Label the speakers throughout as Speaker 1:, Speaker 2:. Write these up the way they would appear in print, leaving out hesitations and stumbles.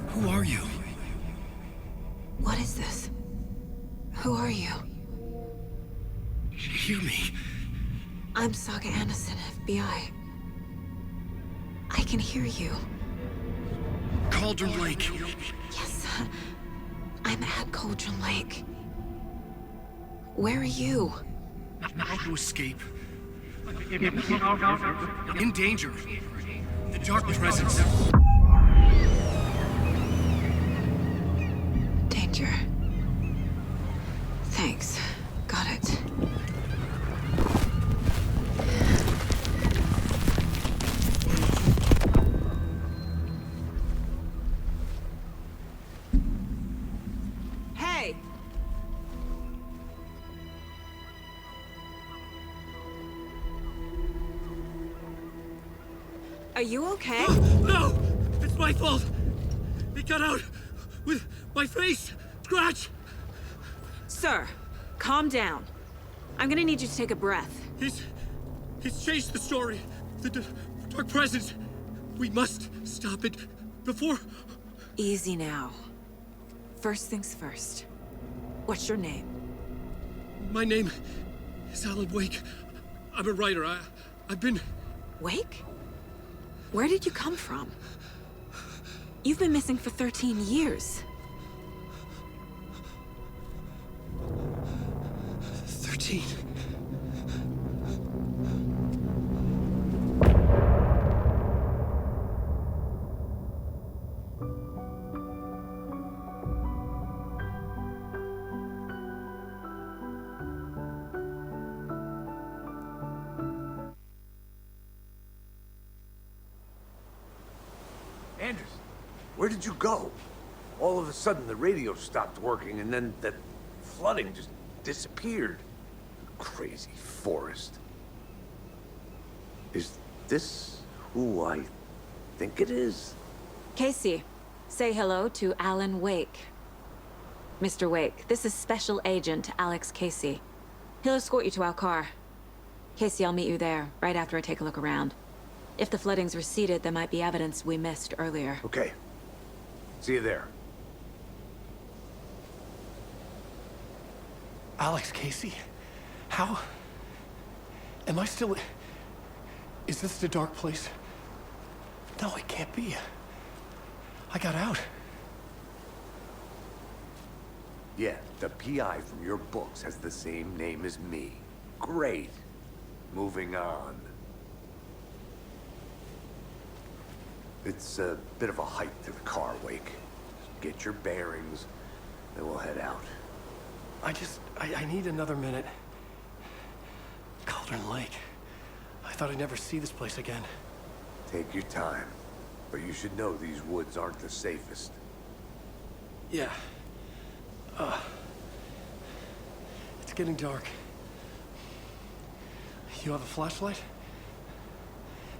Speaker 1: Who are you?
Speaker 2: What is this? Who are you?
Speaker 1: Hear me.
Speaker 2: I'm Saga Anderson, FBI. I can hear you.
Speaker 1: Cauldron Lake.
Speaker 2: Yes, I'm at Cauldron Lake. Where are you?
Speaker 1: How to escape. In danger. The dark presence.
Speaker 2: Danger. Thanks. Got it. Hey! Are you okay?
Speaker 1: No! It's my fault! It got out with my face! Scratch!
Speaker 2: Sir, calm down. I'm gonna need you to take a breath.
Speaker 1: He's changed the story. The dark presence. We must stop it before...
Speaker 2: Easy now. First things first. What's your name?
Speaker 1: My name is Alan Wake. I'm a writer. I've been...
Speaker 2: Wake? Where did you come from? You've been missing for 13 years.
Speaker 1: 13.
Speaker 3: Anderson, where did you go? All of a sudden the radio stopped working and then that flooding just disappeared. Crazy forest. Is this who I think it is?
Speaker 2: Casey, say hello to Alan Wake. Mr. Wake, this is Special Agent Alex Casey. He'll escort you to our car. Casey, I'll meet you there, right after I take a look around. If the flooding's receded, there might be evidence we missed earlier.
Speaker 3: Okay. See you there.
Speaker 4: Alex Casey? How? Am I still... Is this the dark place? No, it can't be. I got out.
Speaker 3: Yeah, the PI from your books has the same name as me. Great. Moving on. It's a bit of a hike to the car, Wake. Get your bearings, then we'll head out.
Speaker 4: I need another minute. Cauldron Lake. I thought I'd never see this place again.
Speaker 3: Take your time. But you should know these woods aren't the safest.
Speaker 4: Yeah. It's getting dark. You have a flashlight?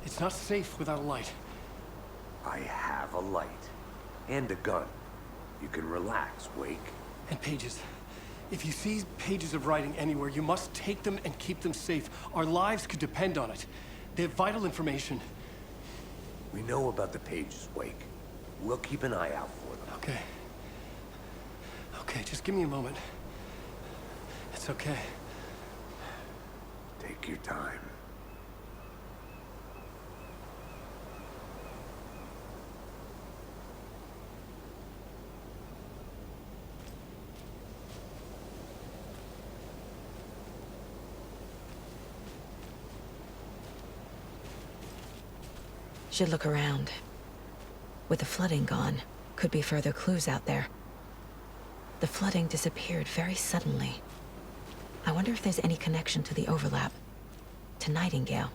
Speaker 4: It's not safe without a light.
Speaker 3: I have a light. And a gun. You can relax, Wake.
Speaker 4: And pages. If you see pages of writing anywhere, you must take them and keep them safe. Our lives could depend on it. They have vital information.
Speaker 3: We know about the pages, Wake. We'll keep an eye out for them.
Speaker 4: Okay. Okay, just give me a moment. It's okay.
Speaker 3: Take your time.
Speaker 2: Should look around. With the flooding gone, could be further clues out there. The flooding disappeared very suddenly. I wonder if there's any connection to the overlap. To Nightingale.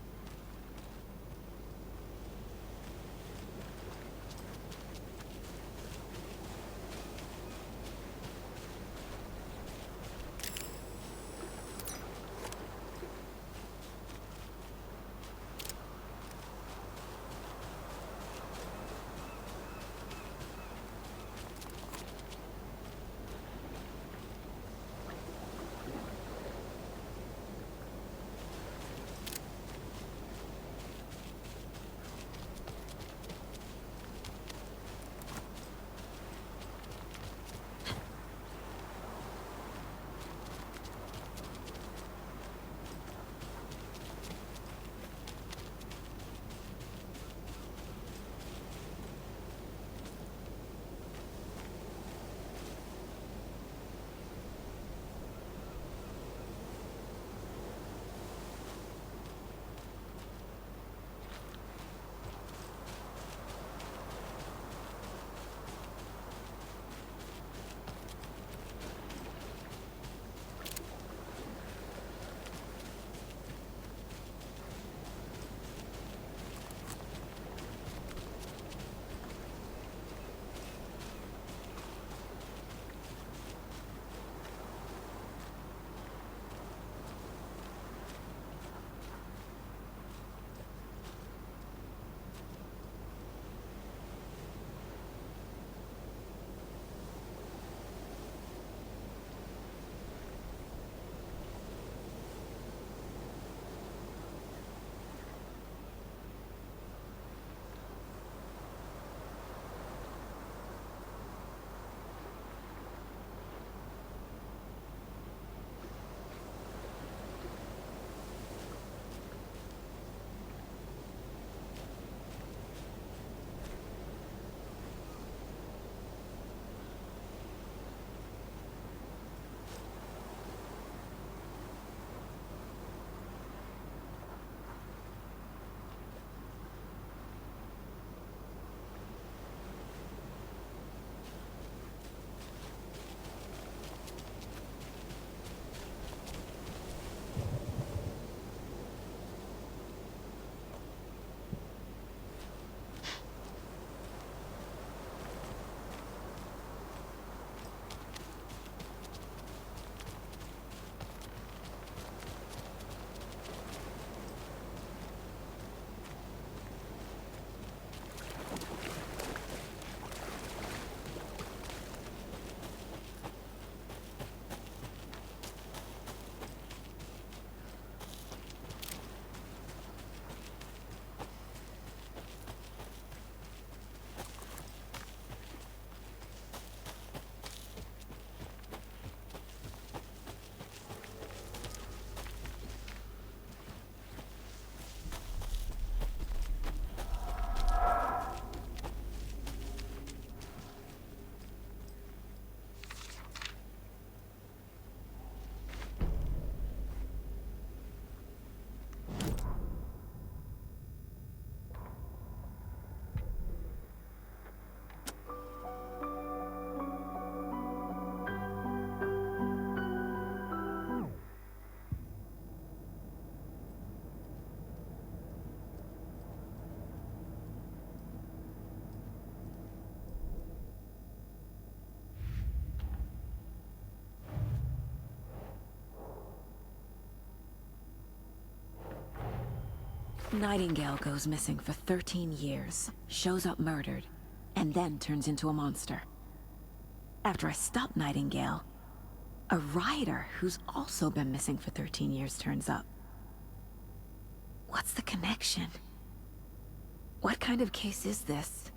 Speaker 2: Nightingale goes missing for 13 years, shows up murdered, and then turns into a monster. After I stop Nightingale, a rider who's also been missing for 13 years turns up. What's the connection? What kind of case is this?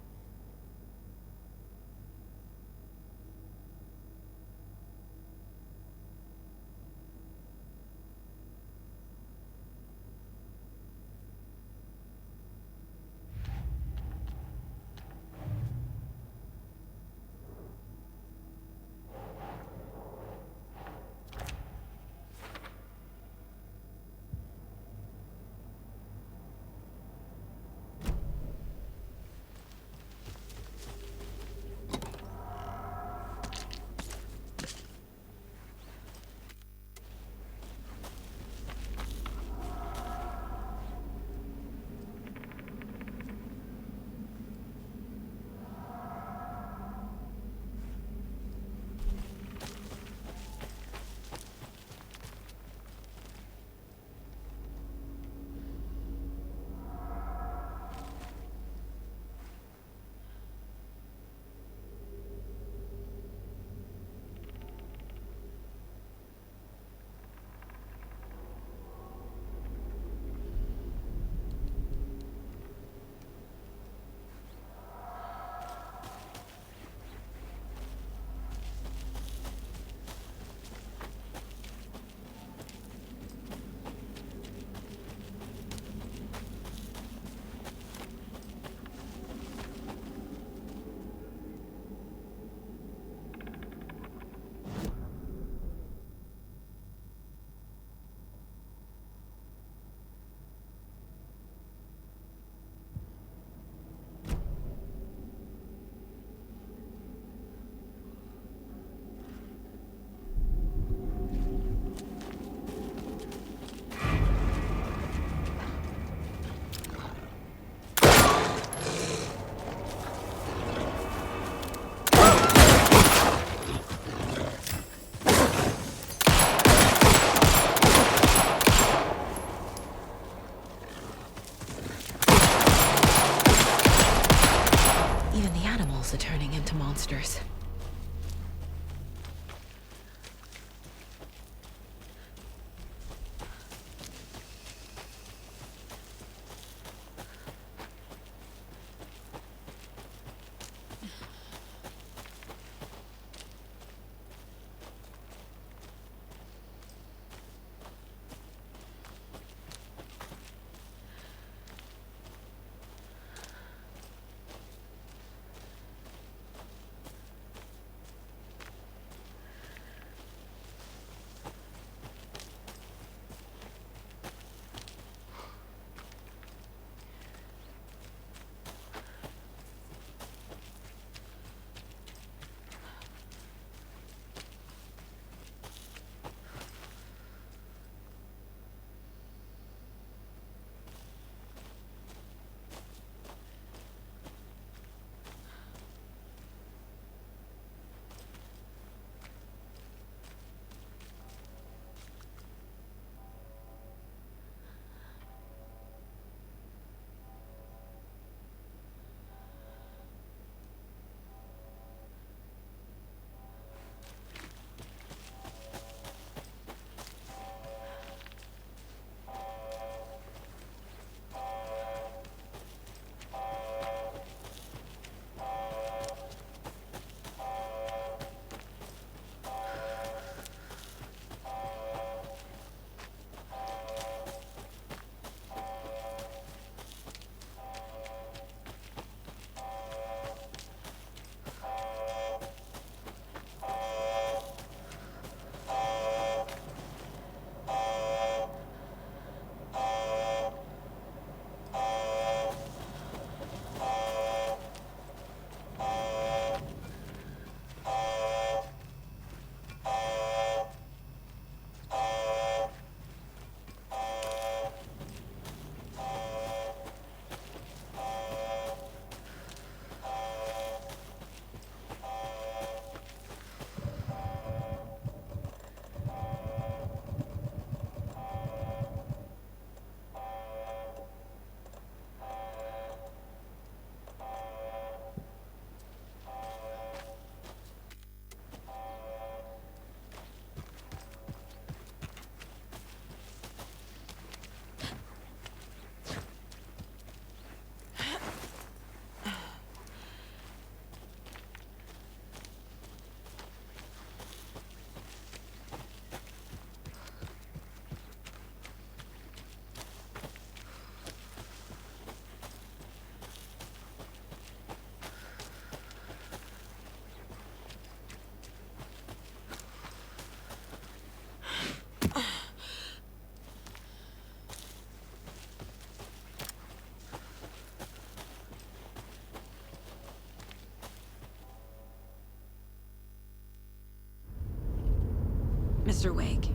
Speaker 2: Mr. Wake,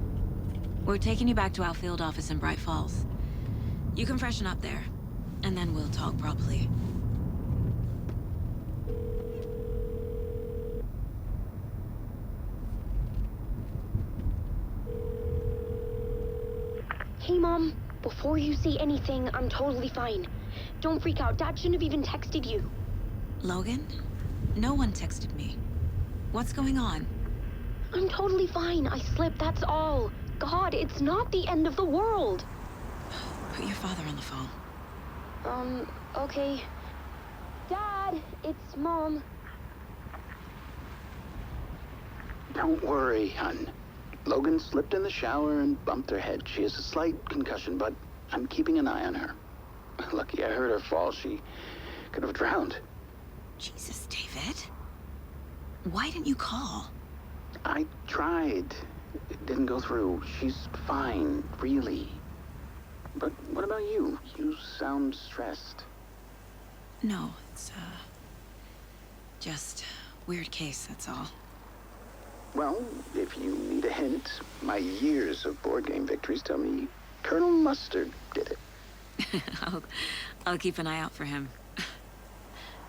Speaker 2: we're taking you back to our field office in Bright Falls. You can freshen up there, and then we'll talk properly.
Speaker 5: Hey, Mom. Before you say anything, I'm totally fine. Don't freak out. Dad shouldn't have even texted you.
Speaker 2: Logan? No one texted me. What's going on?
Speaker 5: I'm totally fine. I slipped, that's all. God, it's not the end of the world.
Speaker 2: Put your father on the phone.
Speaker 5: Okay. Dad, it's Mom.
Speaker 6: Don't worry, hon. Logan slipped in the shower and bumped her head. She has a slight concussion, but I'm keeping an eye on her. Lucky I heard her fall. She could have drowned.
Speaker 2: Jesus, David. Why didn't you call?
Speaker 6: I tried. It didn't go through. She's fine, really. But what about you? You sound stressed.
Speaker 2: No, it's, just weird case, that's all.
Speaker 6: Well, if you need a hint, my years of board game victories tell me Colonel Mustard did it.
Speaker 2: I'll keep an eye out for him.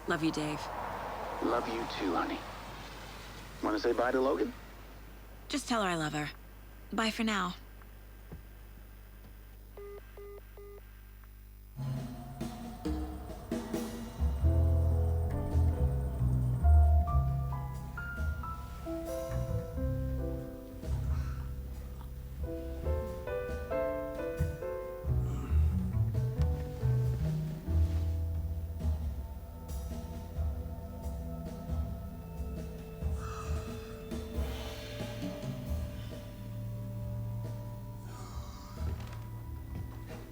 Speaker 2: Love you, Dave.
Speaker 6: Love you too, honey. Want to say bye to Logan?
Speaker 2: Just tell her I love her. Bye for now.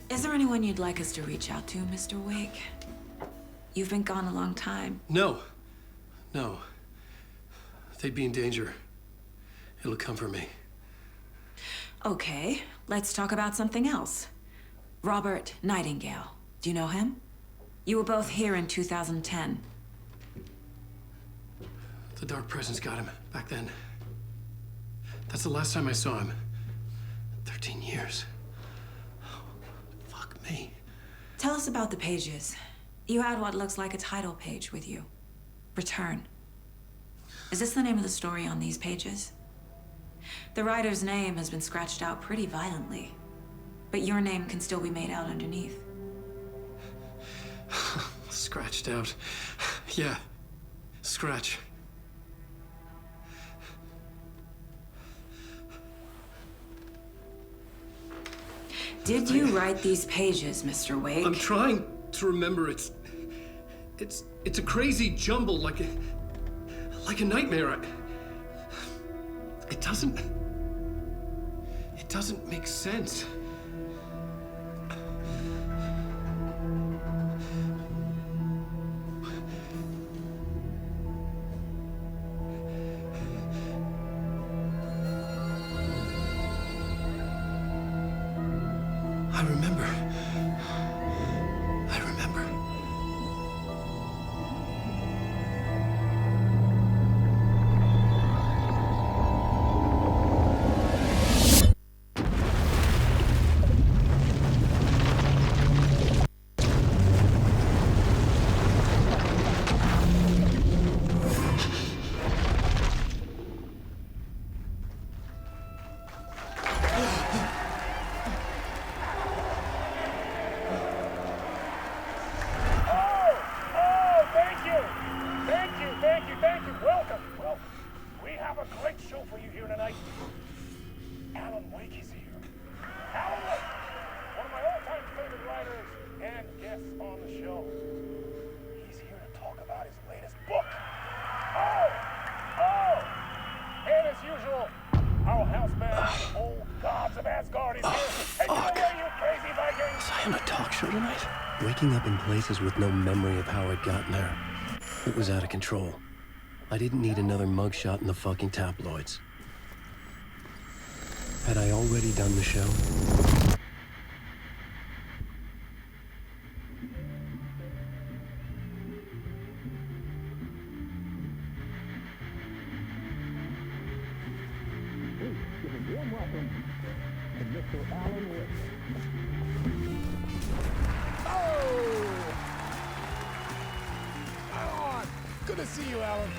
Speaker 2: Is there anyone you'd like us to reach out to, Mr. Wake? You've been gone a long time.
Speaker 4: No. No. They'd be in danger. It'll come for me.
Speaker 2: Okay, let's talk about something else. Robert Nightingale. Do you know him? You were both here in 2010.
Speaker 4: The Dark Presence got him back then. That's the last time I saw him. 13 years. Fuck me.
Speaker 2: Tell us about the pages. You had what looks like a title page with you. Return. Is this the name of the story on these pages? The writer's name has been scratched out pretty violently, but your name can still be made out underneath.
Speaker 4: Scratched out. Yeah. Scratch.
Speaker 2: Did you write these pages, Mr. Wake?
Speaker 4: I'm trying to remember. It's a crazy jumble, like a nightmare. It doesn't make sense. I remember.
Speaker 7: Waking up in places with no memory of how I'd gotten there. It was out of control. I didn't need another mugshot in the fucking tabloids. Had I already done the show?
Speaker 8: to see you, Alan.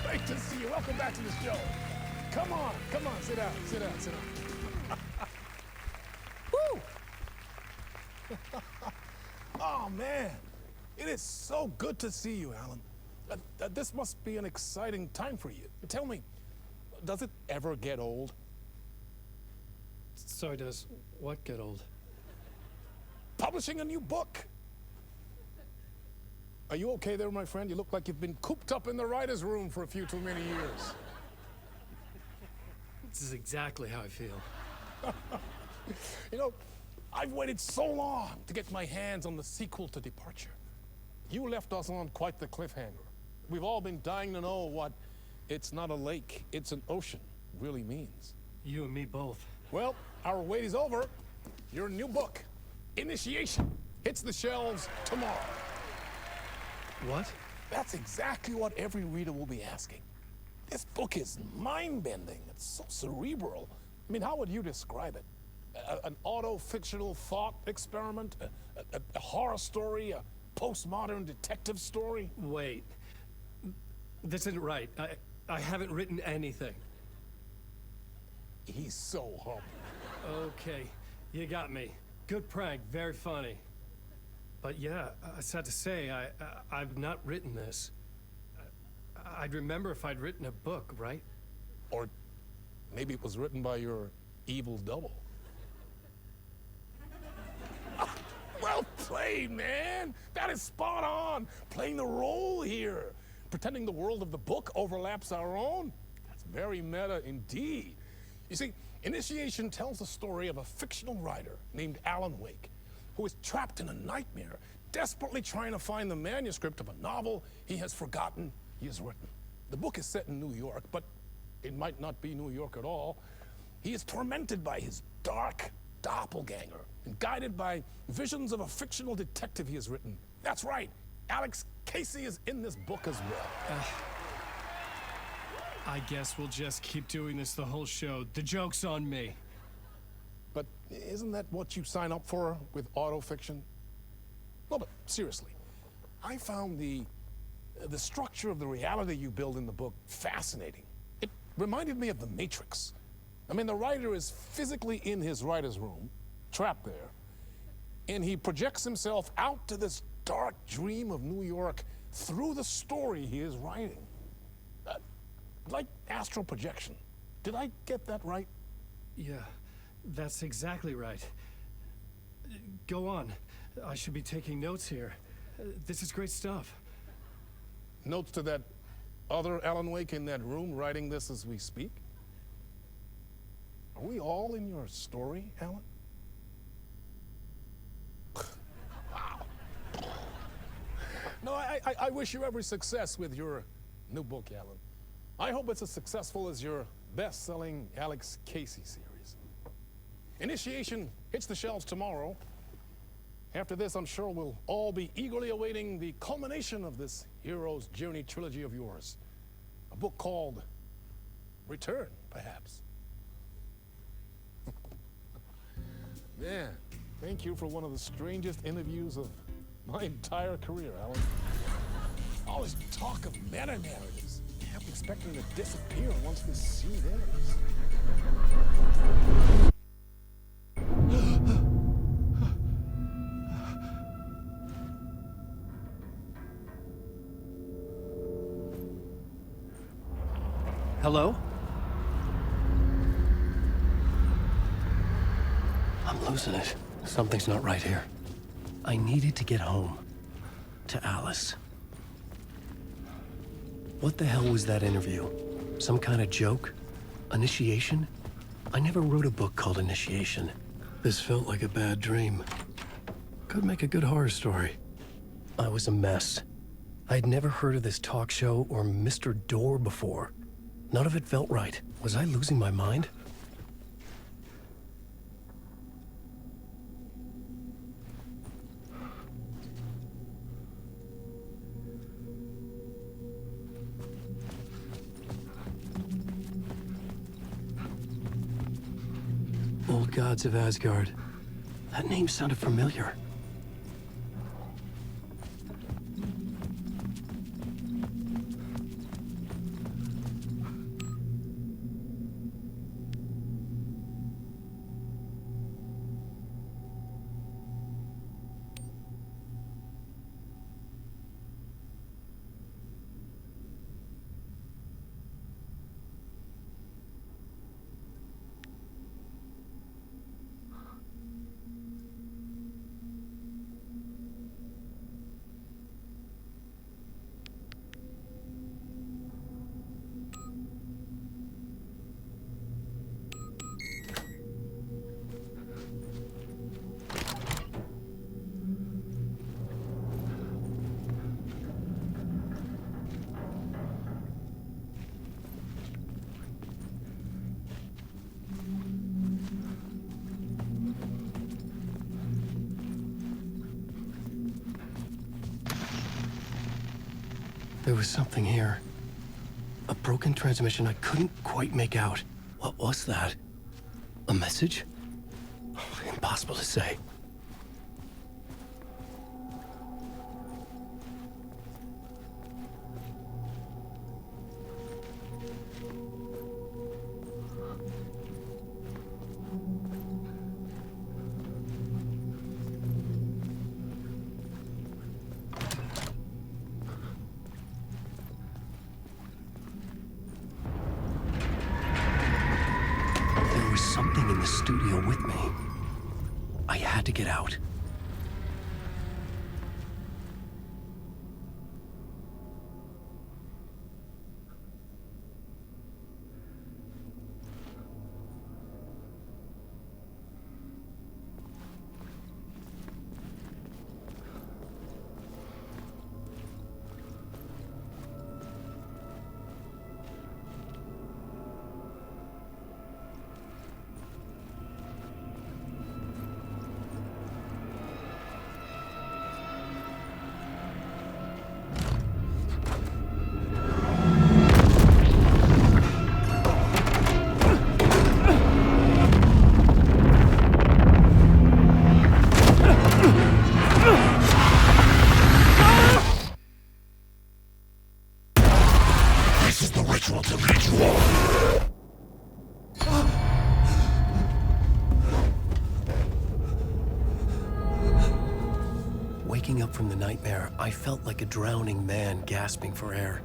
Speaker 8: Great to see you. Welcome back to the show. Come on, sit down, sit down, sit down. Woo! Oh, man. It is so good to see you, Alan. This must be an exciting time for you. Tell me, does it ever get old?
Speaker 4: Sorry, does what get old?
Speaker 8: Publishing a new book. Are you okay there, my friend? You look like you've been cooped up in the writer's room for a few too many years.
Speaker 4: This is exactly how I feel.
Speaker 8: You know, I've waited so long to get my hands on the sequel to Departure. You left us on quite the cliffhanger. We've all been dying to know what "it's not a lake, it's an ocean" really means.
Speaker 4: You and me both.
Speaker 8: Well, our wait is over. Your new book, Initiation, hits the shelves tomorrow.
Speaker 4: What?
Speaker 8: That's exactly what every reader will be asking. This book is mind-bending. It's so cerebral. I mean, how would you describe it? An auto-fictional thought experiment? A horror story? A postmodern detective story?
Speaker 4: Wait. This isn't right. I haven't written anything.
Speaker 8: He's so humble.
Speaker 4: Okay, you got me. Good prank, very funny. But yeah, sad to say, I've not written this. I'd remember if I'd written a book, right?
Speaker 8: Or maybe it was written by your evil double. Well played, man! That is spot on! Playing the role here. Pretending the world of the book overlaps our own. That's very meta indeed. You see, Initiation tells the story of a fictional writer named Alan Wake, who is trapped in a nightmare, desperately trying to find the manuscript of a novel he has forgotten he has written. The book is set in New York, but it might not be New York at all. He is tormented by his dark doppelganger and guided by visions of a fictional detective he has written. That's right, Alex Casey is in this book as well.
Speaker 4: I guess we'll just keep doing this the whole show. The joke's on me.
Speaker 8: But isn't that what you sign up for with autofiction? No, but seriously, I found the structure of the reality you build in the book fascinating. It reminded me of The Matrix. I mean, the writer is physically in his writer's room, trapped there, and he projects himself out to this dark dream of New York through the story he is writing. Like astral projection. Did I get that right?
Speaker 4: Yeah, that's exactly right. Go on. I should be taking notes here. This is great stuff.
Speaker 8: Notes to that other Alan Wake in that room writing this as we speak? Are we all in your story, Alan? Wow. No, I wish you every success with your new book, Alan. I hope it's as successful as your best-selling Alex Casey series. Initiation hits the shelves tomorrow. After this, I'm sure we'll all be eagerly awaiting the culmination of this hero's journey trilogy of yours. A book called Return, perhaps. Man, thank you for one of the strangest interviews of my entire career, Alan. All this talk of meta-narratives. I'm expecting to disappear once this scene ends.
Speaker 7: Hello? I'm losing it. Something's not right here. I needed to get home. To Alice. What the hell was that interview? Some kind of joke? Initiation? I never wrote a book called Initiation. This felt like a bad dream. Could make a good horror story. I was a mess. I'd never heard of this talk show or Mr. Door before. None of it felt right. Was I losing my mind? Old Gods of Asgard. That name sounded familiar. There was something here. A broken transmission I couldn't quite make out. What was that? A message? Impossible to say. Something in the studio with me. I had to get out. Waking up from the nightmare, I felt like a drowning man gasping for air.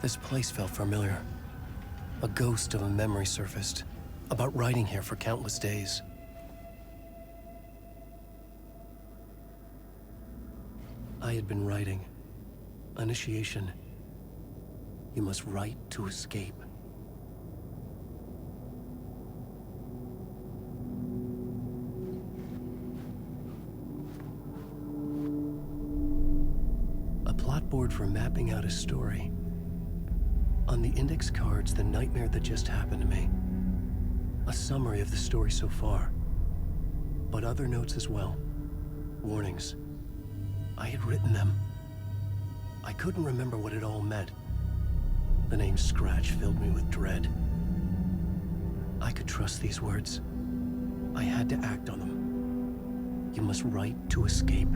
Speaker 7: This place felt familiar. A ghost of a memory surfaced, about riding here for countless days. I had been writing. Initiation. You must write to escape. Board for mapping out a story. On the index cards, the nightmare that just happened to me. A summary of the story so far. But other notes as well. Warnings. I had written them. I couldn't remember what it all meant. The name Scratch filled me with dread. I could trust these words. I had to act on them. You must write to escape.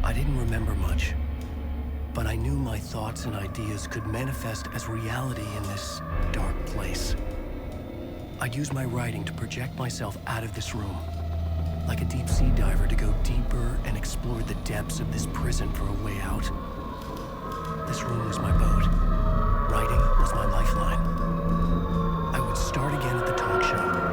Speaker 7: I didn't remember much, but I knew my thoughts and ideas could manifest as reality in this dark place. I'd use my writing to project myself out of this room, like a deep sea diver to go deeper and explore the depths of this prison for a way out. This room was my boat. Writing was my lifeline. I would start again at the talk show.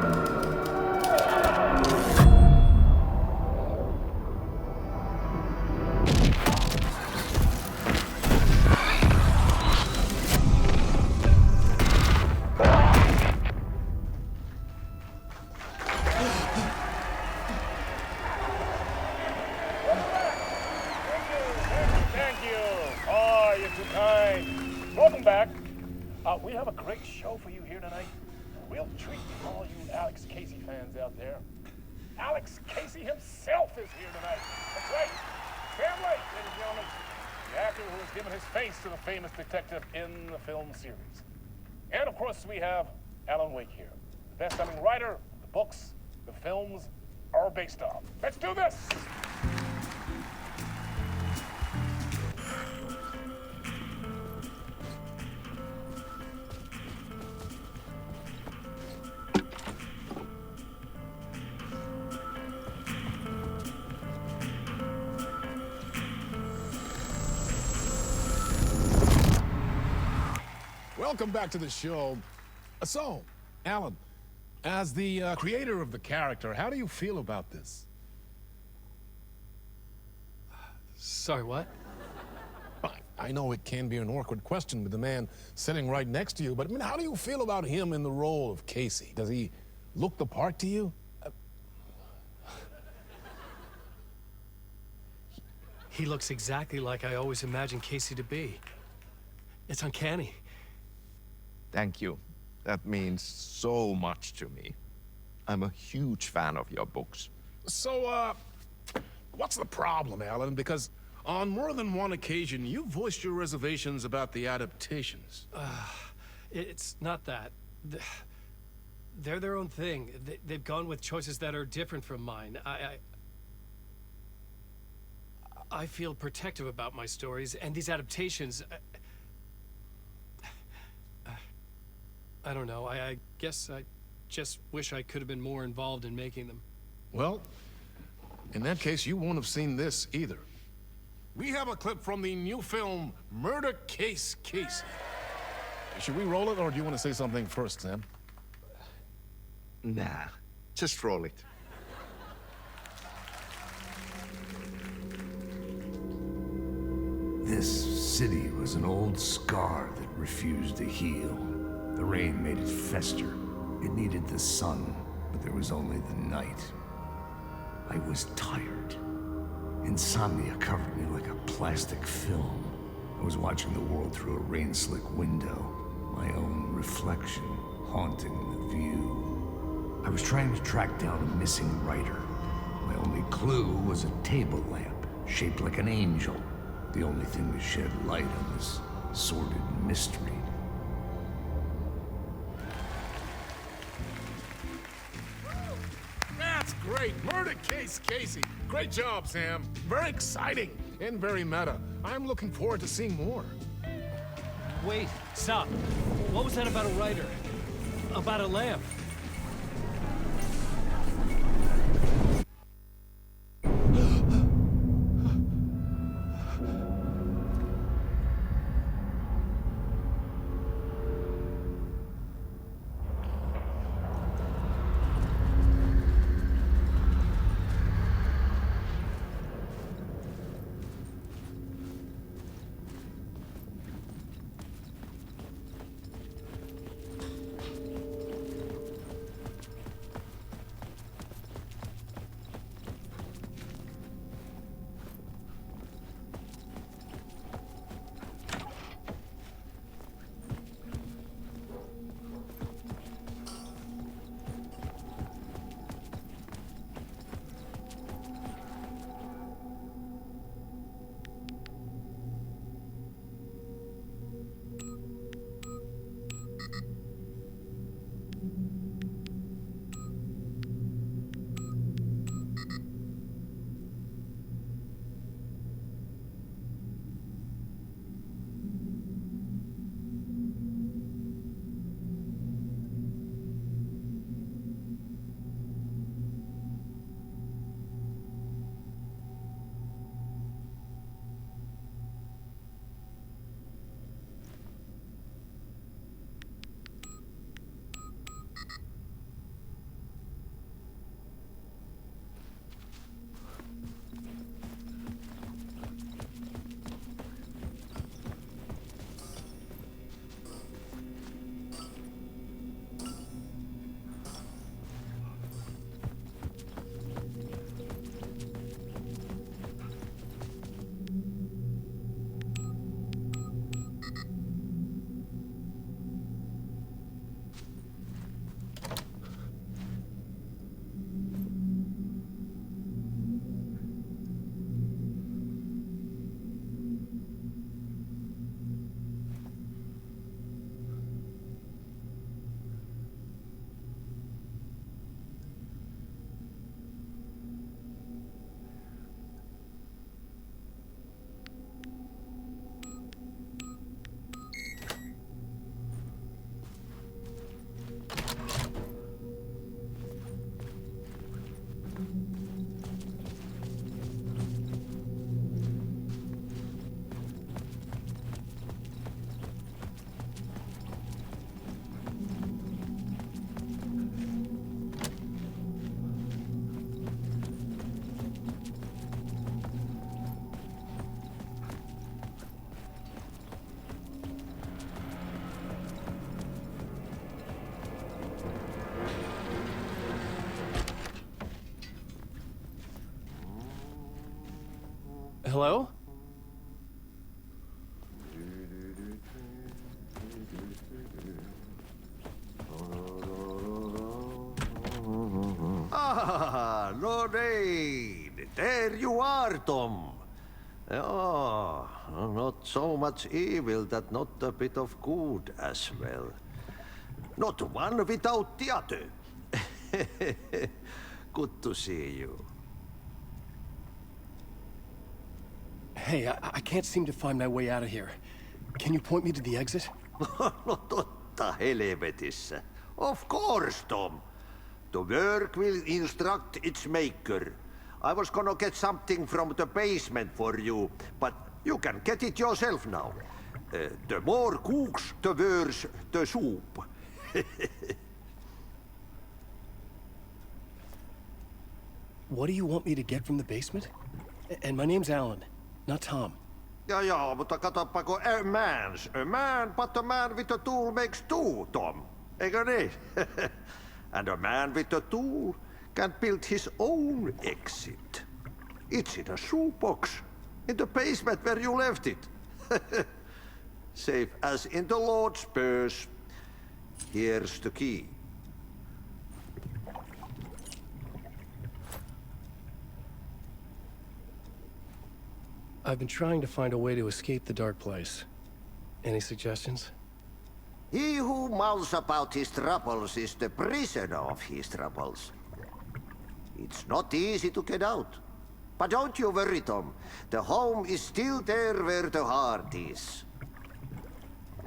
Speaker 8: Welcome back. We have a great show for you here tonight. A real treat for all you Alex Casey fans out there. Alex Casey himself is here tonight. That's right. Sam Lake, ladies and gentlemen. The actor who has given his face to the famous detective in the film series. And of course, we have Alan Wake here. The best-selling writer, the books, the films are based on. Let's do this! welcome back to the show. So, Alan, as the creator of the character, how do you feel about this?
Speaker 7: Sorry, what?
Speaker 8: I know it can be an awkward question with the man sitting right next to you, but I mean, how do you feel about him in the role of Casey? Does he look the part to you?
Speaker 7: He looks exactly like I always imagined Casey to be. It's uncanny.
Speaker 9: Thank you. That means so much to me. I'm a huge fan of your books.
Speaker 8: So, what's the problem, Alan? Because on more than one occasion, you voiced your reservations about the adaptations.
Speaker 7: It's not that. They're their own thing. They've gone with choices that are different from mine. I feel protective about my stories, and these adaptations... I don't know. I guess I just wish I could have been more involved in making them.
Speaker 8: Well, in that case, you won't have seen this either. We have a clip from the new film, Murder Case Casey. Should we roll it, or do you want to say something first, Sam?
Speaker 9: Nah, just roll it.
Speaker 3: This city was an old scar that refused to heal. The rain made it fester. It needed the sun, but there was only the night. I was tired. Insomnia covered me like a plastic film. I was watching the world through a rain-slick window, my own reflection haunting the view. I was trying to track down a missing writer. My only clue was a table lamp, shaped like an angel. The only thing to shed light on this sordid mystery.
Speaker 8: That's great! Murder Case Casey! Great job, Sam. Very exciting and very meta. I'm looking forward to seeing more.
Speaker 7: Wait, stop. What was that about a writer? About a lamp? Hello?
Speaker 10: Ah, Lorraine! There you are, Tom. Oh, not so much evil that not a bit of good as well. Not one without the other. Good to see you.
Speaker 7: Hey, I can't seem to find my way out of here. Can you point me to the exit?
Speaker 10: No totta helvetissä. Of course, Tom. The work will instruct its maker. I was gonna get something from the basement for you, but you can get it yourself now. The more cooks, the worse the soup.
Speaker 7: What do you want me to get from the basement? And my name's Alan, not Tom.
Speaker 10: Ja, mutta katoppa, a man, but a man with a tool makes two, Tom. Eikö niin? And a man with a tool can build his own exit. It's in a shoebox, in the basement where you left it. Safe as in the Lord's purse. Here's the key.
Speaker 7: I've been trying to find a way to escape the dark place. Any suggestions?
Speaker 10: He who mouths about his troubles is the prisoner of his troubles. It's not easy to get out. But don't you worry, Tom. The home is still there where the heart is.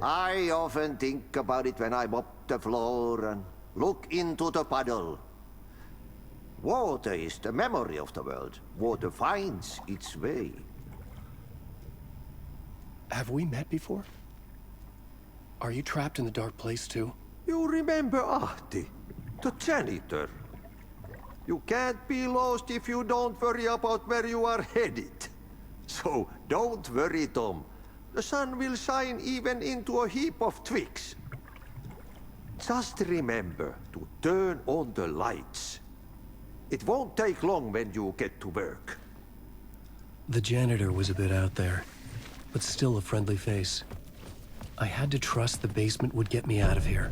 Speaker 10: I often think about it when I mop the floor and look into the puddle. Water is the memory of the world. Water finds its way.
Speaker 7: Have we met before? Are you trapped in the dark place too?
Speaker 10: You remember Ahti, the janitor. You can't be lost if you don't worry about where you are headed. So don't worry, Tom. The sun will shine even into a heap of twigs. Just remember to turn on the lights. It won't take long when you get to work.
Speaker 7: The janitor was a bit out there, but still a friendly face. I had to trust the basement would get me out of here.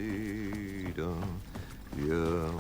Speaker 10: Ba-dee-da, yeah,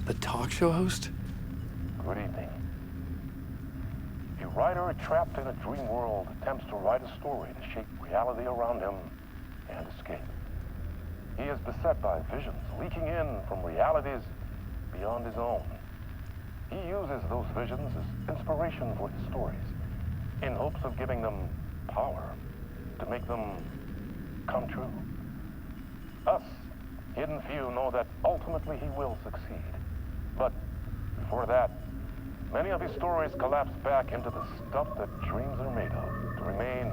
Speaker 7: The talk show host?
Speaker 11: Good evening. A writer trapped in a dream world attempts to write a story to shape reality around him and escape. He is beset by visions leaking in from realities beyond his own. He uses those visions as inspiration for his stories, in hopes of giving them power to make them come true. Us, hidden few, know that ultimately he will succeed. But before that, many of his stories collapse back into the stuff that dreams are made of, to remain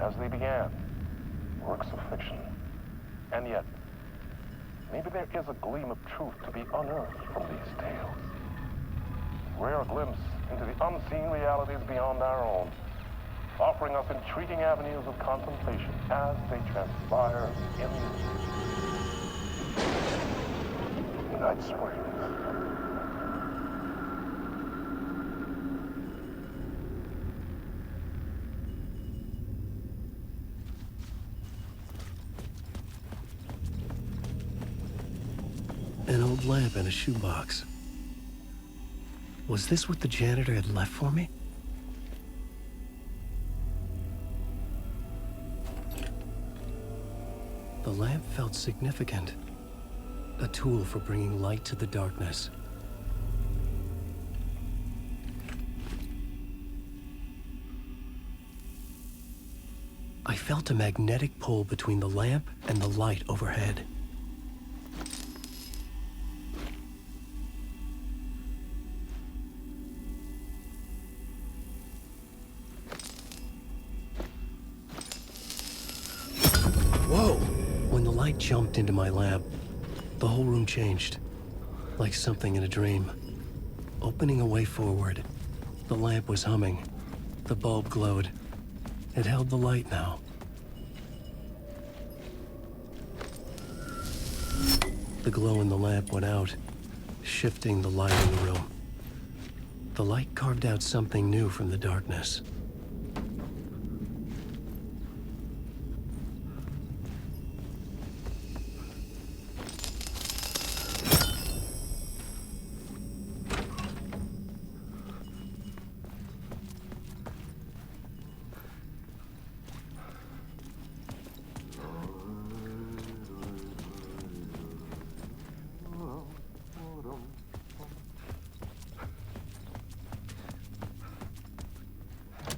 Speaker 11: as they began, works of fiction. And yet, maybe there is a gleam of truth to be unearthed from these tales. Rare glimpse into the unseen realities beyond our own, offering us intriguing avenues of contemplation as they transpire in Night Springs.
Speaker 7: An old lamp in a shoebox. Was this what the janitor had left for me? The lamp felt significant. A tool for bringing light to the darkness. I felt a magnetic pull between the lamp and the light overhead. Whoa! When the light jumped into my lamp, the whole room changed, like something in a dream. Opening a way forward, the lamp was humming. The bulb glowed. It held the light now. The glow in the lamp went out, shifting the light in the room. The light carved out something new from the darkness.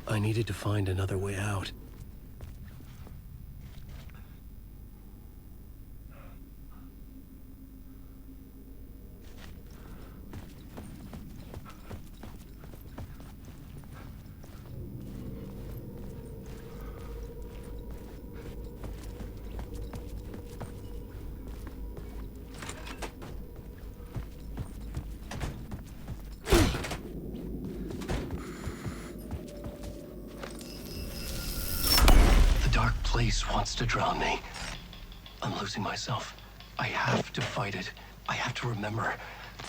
Speaker 7: I needed to find another way out. Place wants to drown me. I'm losing myself. I have to fight it. I have to remember.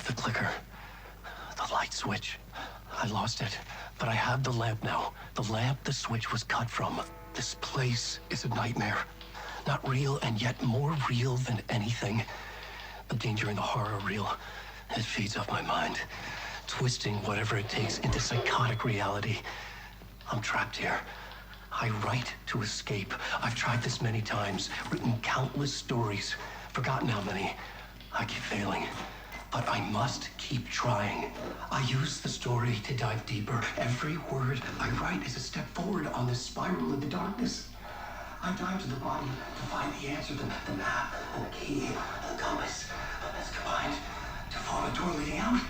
Speaker 7: The clicker. The light switch. I lost it. But I have the lamp now. The lamp the switch was cut from. This place is a nightmare. Not real, and yet more real than anything. The danger and the horror real. It feeds off my mind. Twisting whatever it takes into psychotic reality. I'm trapped here. I write to escape. I've tried this many times, written countless stories, forgotten how many. I keep failing, but I must keep trying. I use the story to dive deeper. Every word I write is a step forward on this spiral in the darkness. I dive to the body to find the answer, the map, and the key, and the compass. That's combined to form a door leading out.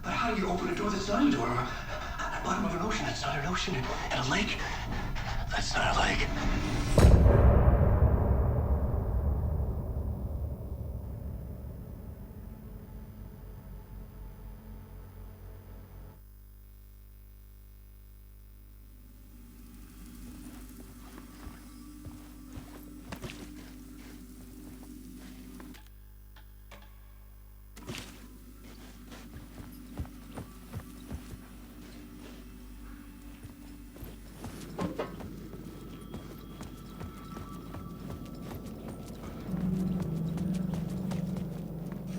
Speaker 7: But how do you open a door that's not a door? At the bottom of an ocean that's not an ocean, and a lake that's not a lake.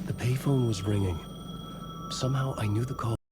Speaker 7: The payphone was ringing. Somehow I knew the call